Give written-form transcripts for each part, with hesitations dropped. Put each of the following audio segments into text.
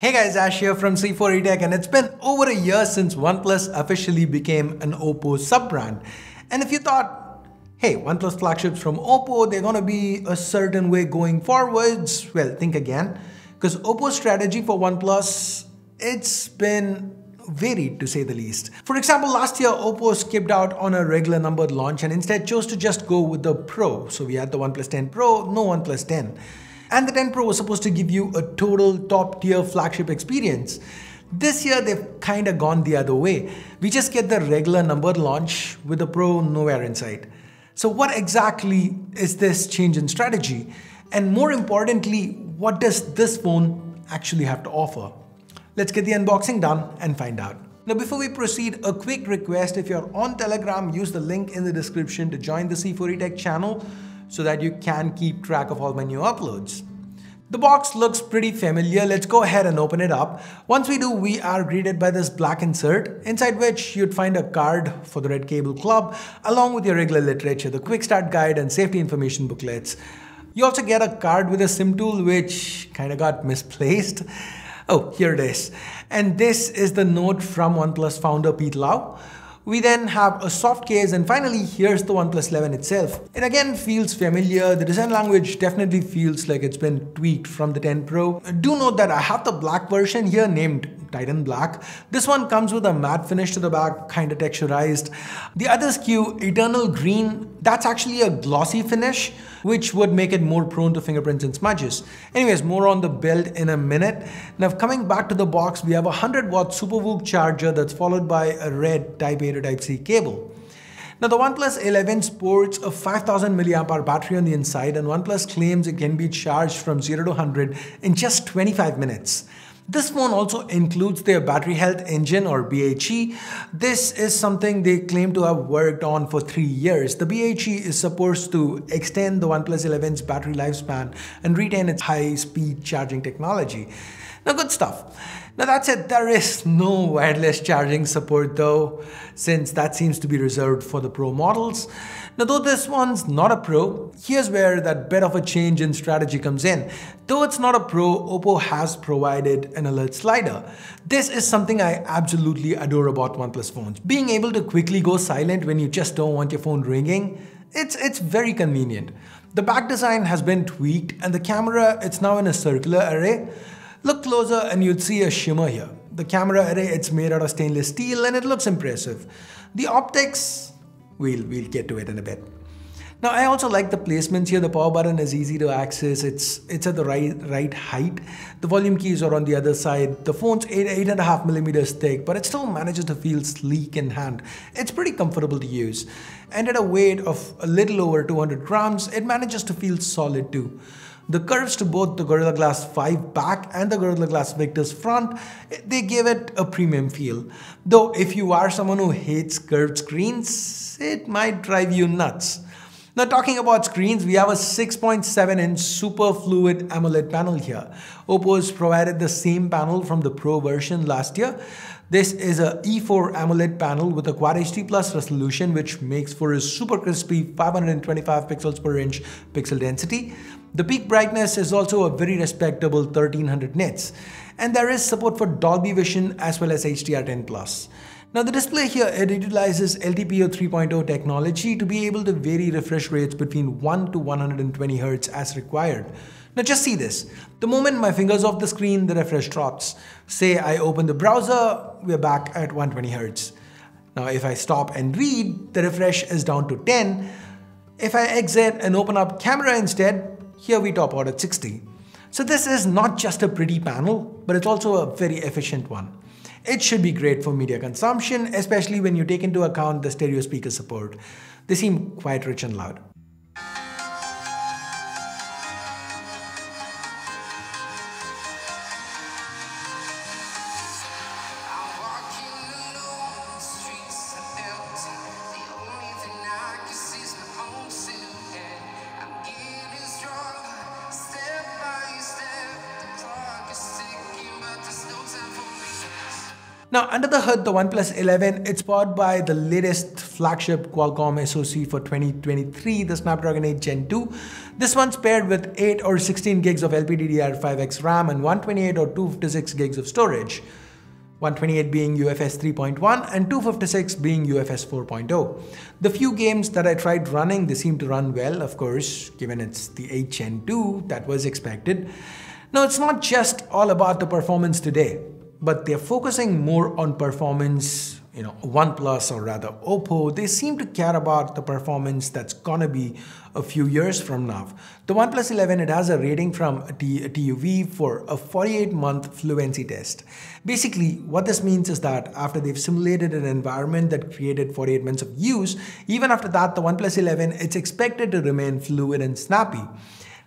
Hey guys, Ash here from C4E Tech, and it's been over a year since OnePlus officially became an OPPO sub-brand. And if you thought, hey, OnePlus flagships from OPPO, they're gonna be a certain way going forwards, well, think again. Because OPPO's strategy for OnePlus, it's been varied to say the least. For example, last year OPPO skipped out on a regular numbered launch and instead chose to just go with the Pro. So we had the OnePlus 10 Pro, no OnePlus 10. And the 10 Pro was supposed to give you a total top tier flagship experience. This year they've kinda gone the other way. We just get the regular numbered launch with the Pro nowhere in sight. So what exactly is this change in strategy? And more importantly, what does this phone actually have to offer? Let's get the unboxing done and find out. Now before we proceed, a quick request: if you're on Telegram, use the link in the description to join the C4E Tech channel so that you can keep track of all my new uploads. The box looks pretty familiar. Let's go ahead and open it up. Once we do, we are greeted by this black insert, inside which you'd find a card for the Red Cable Club, along with your regular literature, the quick start guide and safety information booklets. You also get a card with a SIM tool, which kind of got misplaced. Oh, here it is. And this is the note from OnePlus founder Pete Lau. We then have a soft case, and finally here's the OnePlus 11 itself. It again feels familiar. The design language definitely feels like it's been tweaked from the 10 Pro. Do note that I have the black version here named Titan Black. This one comes with a matte finish to the back, kind of texturized. The other SKU, Eternal Green, that's actually a glossy finish, which would make it more prone to fingerprints and smudges. Anyways, more on the build in a minute. Now coming back to the box, we have a 100-watt SuperVOOC charger that's followed by a red Type A to Type C cable. Now the OnePlus 11 sports a 5000 mAh battery on the inside, and OnePlus claims it can be charged from 0 to 100 in just 25 minutes. This phone also includes their battery health engine, or BHE. This is something they claim to have worked on for 3 years. The BHE is supposed to extend the OnePlus 11's battery lifespan and retain its high-speed charging technology. Now, good stuff. Now that said, there is no wireless charging support though, since that seems to be reserved for the Pro models. Now though this one's not a Pro, here's where that bit of a change in strategy comes in. Though it's not a Pro, OPPO has provided an alert slider. This is something I absolutely adore about OnePlus phones. Being able to quickly go silent when you just don't want your phone ringing, it's very convenient. The back design has been tweaked, and the camera, it's now in a circular array. Look closer and you'd see a shimmer here. The camera array, it's made out of stainless steel and it looks impressive. The optics, we'll get to it in a bit. Now I also like the placements here. The power button is easy to access. It's at the right height. The volume keys are on the other side. The phone's 8.5 millimeters thick, but it still manages to feel sleek in hand. It's pretty comfortable to use. And at a weight of a little over 200 grams, it manages to feel solid too. The curves to both the Gorilla Glass 5 back and the Gorilla Glass Victus front, they give it a premium feel. Though if you are someone who hates curved screens, it might drive you nuts. Now talking about screens, we have a 6.7-inch super fluid AMOLED panel here. OPPO has provided the same panel from the Pro version last year. This is a E4 AMOLED panel with a Quad HD Plus resolution, which makes for a super crispy 525 pixels per inch pixel density. The peak brightness is also a very respectable 1300 nits, and there is support for Dolby Vision as well as HDR10+. Now the display here, it utilizes LTPO 3.0 technology to be able to vary refresh rates between 1 to 120 Hz as required. Now just see this. The moment my finger's off the screen, the refresh drops. Say I open the browser, we're back at 120 Hz. Now if I stop and read, the refresh is down to 10. If I exit and open up camera instead, here we top out at 60. So this is not just a pretty panel, but it's also a very efficient one. It should be great for media consumption, especially when you take into account the stereo speaker support. They seem quite rich and loud. Now, under the hood, the OnePlus 11, it's powered by the latest flagship Qualcomm SoC for 2023, the Snapdragon 8 Gen 2. This one's paired with 8 or 16 gigs of LPDDR5X RAM and 128 or 256 gigs of storage. 128 being UFS 3.1 and 256 being UFS 4.0. The few games that I tried running, they seem to run well, of course, given it's the 8 Gen 2, that was expected. Now, it's not just all about the performance today, but they're focusing more on performance. OnePlus, or rather OPPO, they seem to care about the performance that's gonna be a few years from now. The OnePlus 11, it has a rating from TUV for a 48-month fluency test. Basically, what this means is that after they've simulated an environment that created 48 months of use, even after that, the OnePlus 11, it's expected to remain fluid and snappy.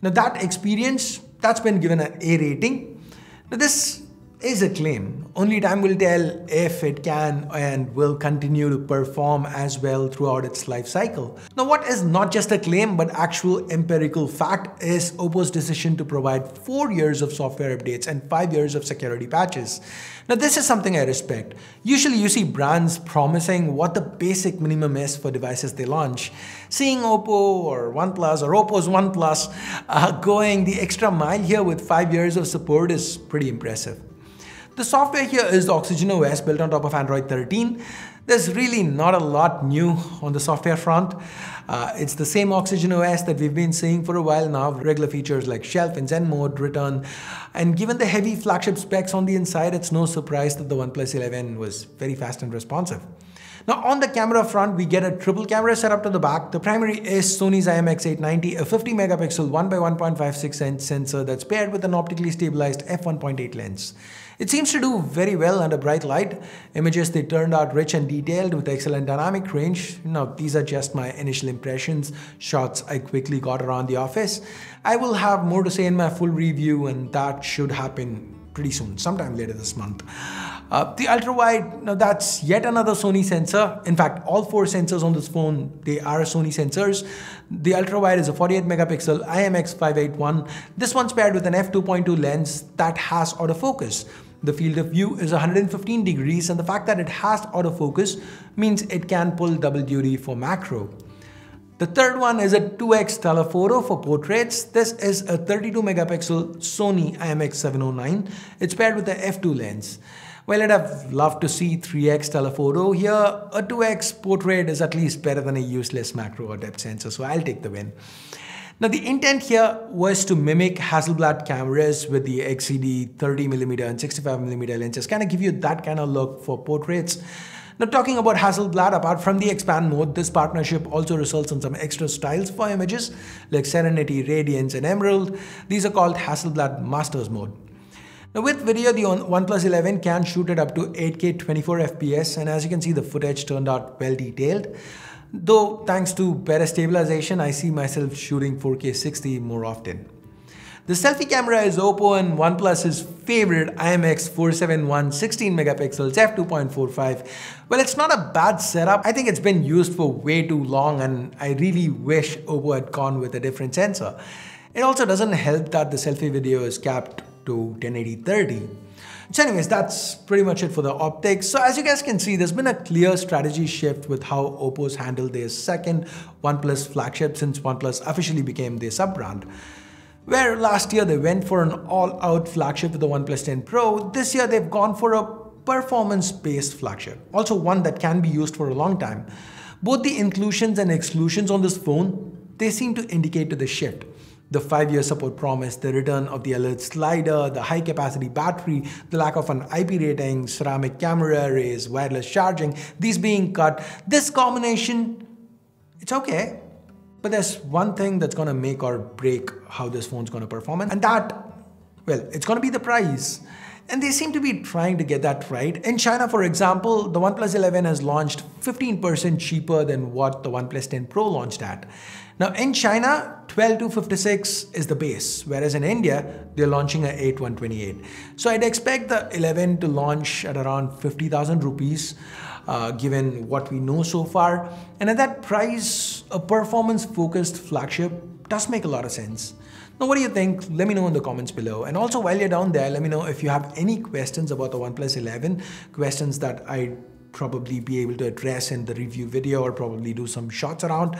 Now that experience, that's been given an A rating. Now this is a claim. Only time will tell if it can and will continue to perform as well throughout its life cycle. Now, what is not just a claim but actual empirical fact is OPPO's decision to provide 4 years of software updates and 5 years of security patches. Now, this is something I respect. Usually you see brands promising what the basic minimum is for devices they launch. Seeing OPPO or OnePlus or OPPO's OnePlus going the extra mile here with 5 years of support is pretty impressive. The software here is the Oxygen OS built on top of Android 13. There's really not a lot new on the software front. It's the same Oxygen OS that we've been seeing for a while now, regular features like shelf and Zen mode, return. And given the heavy flagship specs on the inside, it's no surprise that the OnePlus 11 was very fast and responsive. Now on the camera front, we get a triple camera setup to the back. The primary is Sony's IMX890, a 50 megapixel 1x1.56 inch sensor that's paired with an optically stabilized f1.8 lens. It seems to do very well under bright light. Images, they turned out rich and detailed with excellent dynamic range. Now, these are just my initial impressions, shots I quickly got around the office. I will have more to say in my full review, and that should happen pretty soon, sometime later this month. The ultra-wide, now that's yet another Sony sensor. In fact, all 4 sensors on this phone, they are Sony sensors. The ultra-wide is a 48 megapixel IMX581. This one's paired with an f2.2 lens that has autofocus. The field of view is 115 degrees, and the fact that it has autofocus means it can pull double duty for macro. The third one is a 2x telephoto for portraits. This is a 32 megapixel Sony IMX709. It's paired with the f2 lens. While I'd have loved to see 3x telephoto, here a 2x portrait is at least better than a useless macro or depth sensor, so I'll take the win. Now the intent here was to mimic Hasselblad cameras with the XCD 30mm and 65mm lenses, kind of give you that kind of look for portraits. Now talking about Hasselblad, apart from the expand mode, this partnership also results in some extra styles for images like Serenity, Radiance and Emerald. These are called Hasselblad Masters mode. Now with video, the OnePlus 11 can shoot it up to 8K 24 FPS, and as you can see, the footage turned out well detailed. Though thanks to better stabilization, I see myself shooting 4K 60 more often. The selfie camera is OPPO and OnePlus's favorite IMX471 16 megapixels f2.45. Well, it's not a bad setup. I think it's been used for way too long, and I really wish OPPO had gone with a different sensor. It also doesn't help that the selfie video is capped to 1080-30. So anyways, that's pretty much it for the optics. So as you guys can see, there's been a clear strategy shift with how OPPO's handled their second OnePlus flagship since OnePlus officially became their sub-brand. Where last year they went for an all-out flagship with the OnePlus 10 Pro, this year they've gone for a performance-based flagship, also one that can be used for a long time. Both the inclusions and exclusions on this phone, they seem to indicate to the shift. The 5-year support promise, the return of the alert slider, the high capacity battery, the lack of an IP rating, ceramic camera arrays, wireless charging, these being cut. This combination, it's okay. But there's one thing that's gonna make or break how this phone's gonna perform, and that, well, it's gonna be the price. And they seem to be trying to get that right. In China, for example, the OnePlus 11 has launched 15% cheaper than what the OnePlus 10 Pro launched at. Now in China, 12,256 is the base, whereas in India, they're launching at 8,128. So I'd expect the 11 to launch at around 50,000 rupees, given what we know so far. And at that price, a performance-focused flagship does make a lot of sense. Now, what do you think? Let me know in the comments below. And also, while you're down there, let me know if you have any questions about the OnePlus 11, questions that I probably be able to address in the review video or probably do some shots around.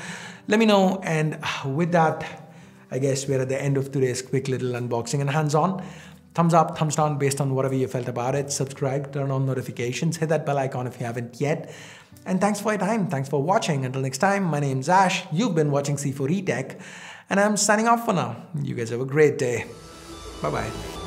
Let me know. And with that, I guess we're at the end of today's quick little unboxing and hands-on. Thumbs up, thumbs down based on whatever you felt about it. Subscribe, turn on notifications, hit that bell icon if you haven't yet. And thanks for your time. Thanks for watching. Until next time, my name's Ash. You've been watching C4E Tech, and I'm signing off for now. You guys have a great day. Bye-bye.